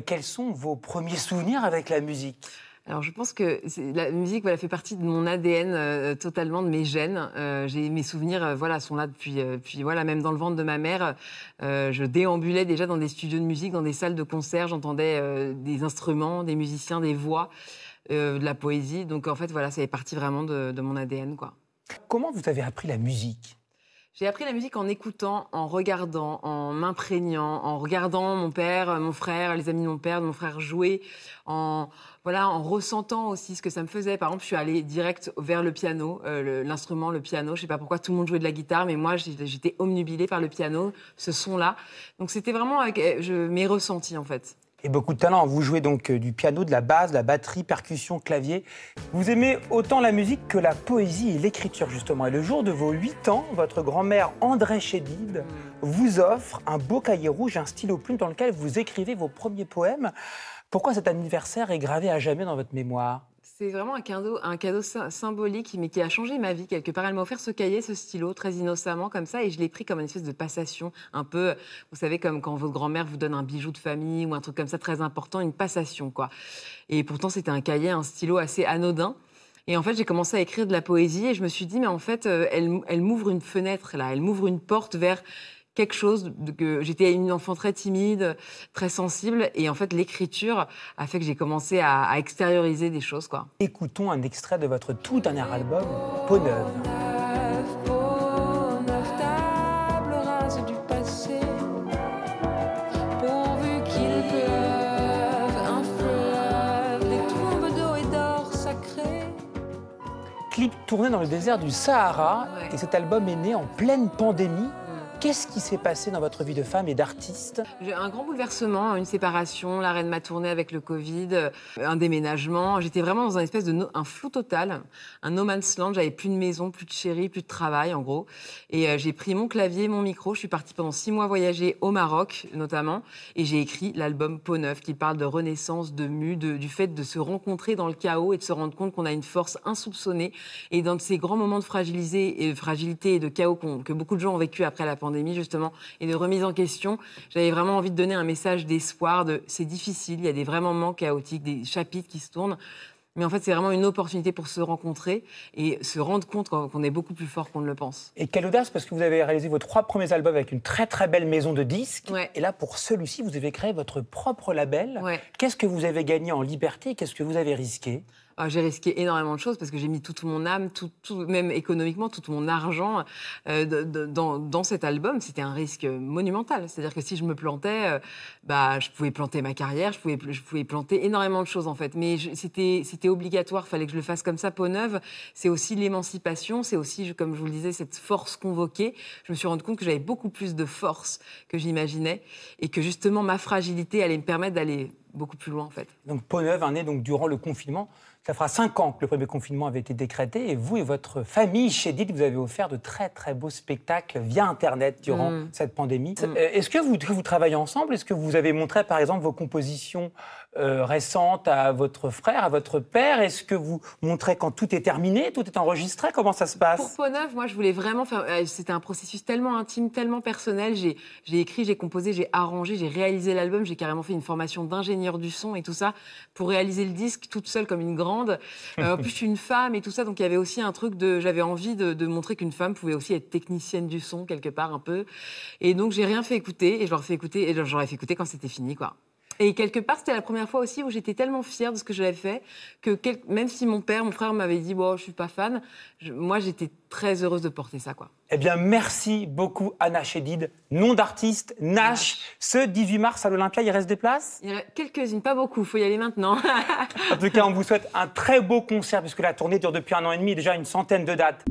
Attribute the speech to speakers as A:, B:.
A: Quels sont vos premiers souvenirs avec la musique?
B: Alors, je pense que la musique voilà, fait partie de mon ADN totalement, de mes gènes. Mes souvenirs voilà, sont là depuis voilà, même dans le ventre de ma mère. Je déambulais déjà dans des studios de musique, dans des salles de concert. J'entendais des instruments, des musiciens, des voix, de la poésie. Donc, en fait, voilà, ça fait partie vraiment de mon ADN, quoi.
A: Comment vous avez appris la musique?
B: J'ai appris la musique en écoutant, en regardant, en m'imprégnant, en regardant mon père, mon frère, les amis de mon frère jouer, voilà, en ressentant aussi ce que ça me faisait. Par exemple, je suis allée direct vers le piano, l'instrument, le piano. Je ne sais pas pourquoi tout le monde jouait de la guitare, mais moi, j'étais obnubilée par le piano, ce son-là. Donc, c'était vraiment mes ressentis, en fait.
A: Et beaucoup de talent. Vous jouez donc du piano, de la basse, de la batterie, percussion, clavier. Vous aimez autant la musique que la poésie et l'écriture, justement. Et le jour de vos 8 ans, votre grand-mère André Chédid vous offre un beau cahier rouge, un stylo plume dans lequel vous écrivez vos premiers poèmes. Pourquoi cet anniversaire est gravé à jamais dans votre mémoire?
B: C'est vraiment un cadeau symbolique, mais qui a changé ma vie quelque part. Elle m'a offert ce cahier, ce stylo, très innocemment comme ça, et je l'ai pris comme une espèce de passation, un peu, vous savez, comme quand votre grand-mère vous donne un bijou de famille ou un truc comme ça très important, une passation, quoi. Et pourtant, c'était un cahier, un stylo assez anodin. Et en fait, j'ai commencé à écrire de la poésie et je me suis dit, mais en fait, elle m'ouvre une fenêtre, là, elle m'ouvre une porte vers quelque chose que j'étais une enfant très timide, très sensible, et en fait l'écriture a fait que j'ai commencé à extérioriser des choses, quoi.
A: Écoutons un extrait de votre tout dernier album, Peau neuve. Clip tourné dans le désert du Sahara, ouais. Et cet album est né en pleine pandémie. Qu'est-ce qui s'est passé dans votre vie de femme et d'artiste?
B: J'ai un grand bouleversement, une séparation, l'arrêt de ma tournée avec le Covid, un déménagement. J'étais vraiment dans un espèce un flou total, un no man's land. J'avais plus de maison, plus de chéri, plus de travail, en gros. Et j'ai pris mon clavier, mon micro. Je suis partie pendant 6 mois voyager au Maroc, notamment. Et j'ai écrit l'album Peau neuve, qui parle de renaissance, de mue, du fait de se rencontrer dans le chaos et de se rendre compte qu'on a une force insoupçonnée. Et dans ces grands moments de fragilité et de chaos que beaucoup de gens ont vécu après la pandémie, justement, et de remise en question, j'avais vraiment envie de donner un message d'espoir, c'est difficile, il y a des vrais moments chaotiques, des chapitres qui se tournent, mais en fait, c'est vraiment une opportunité pour se rencontrer et se rendre compte qu'on est beaucoup plus fort qu'on ne le pense.
A: Et quelle audace, parce que vous avez réalisé vos 3 premiers albums avec une très très belle maison de disques,
B: ouais. Et
A: là, pour celui-ci, vous avez créé votre propre label.
B: Ouais.
A: Qu'est-ce que vous avez gagné en liberté? Qu'est-ce que vous avez risqué?
B: J'ai risqué énormément de choses parce que j'ai mis toute mon âme, même économiquement, tout mon argent dans cet album. C'était un risque monumental. C'est-à-dire que si je me plantais, je pouvais planter ma carrière, je pouvais planter énormément de choses en fait. Mais c'était obligatoire, il fallait que je le fasse comme ça. Peau neuve, c'est aussi l'émancipation, c'est aussi, comme je vous le disais, cette force convoquée. Je me suis rendu compte que j'avais beaucoup plus de force que j'imaginais et que justement ma fragilité allait me permettre d'aller beaucoup plus loin en fait.
A: Donc Peau neuve, né donc durant le confinement. Ça fera 5 ans que le premier confinement avait été décrété et vous et votre famille Chédid, vous avez offert de très très beaux spectacles via Internet durant cette pandémie. Est-ce que vous travaillez ensemble? Est-ce que vous avez montré par exemple vos compositions récentes à votre frère, à votre père? Est-ce que vous montrez quand tout est terminé, tout est enregistré? Comment ça se passe?
B: Pour Peau neuve, moi je voulais vraiment faire... C'était un processus tellement intime, tellement personnel. J'ai écrit, j'ai composé, j'ai arrangé, j'ai réalisé l'album. J'ai carrément fait une formation d'ingénieur du son et tout ça pour réaliser le disque toute seule comme une grande. En plus, je suis une femme et tout ça, donc il y avait aussi un truc j'avais envie de montrer qu'une femme pouvait aussi être technicienne du son quelque part un peu. Et donc j'ai rien fait écouter et je leur ai fait écouter et j'aurais fait écouter quand c'était fini, quoi. Et quelque part, c'était la première fois aussi où j'étais tellement fière de ce que j'avais fait que même si mon frère m'avait dit bon, je suis pas fan, moi j'étais très heureuse de porter ça, quoi.
A: Eh bien, merci beaucoup Anna Chédid, nom d'artiste Nash. Ce 18 mars à l'Olympia, il reste des places?
B: Il y en a quelques-unes, pas beaucoup, il faut y aller maintenant.
A: En tout cas, on vous souhaite un très beau concert puisque la tournée dure depuis 1 an et demi, déjà une centaine de dates.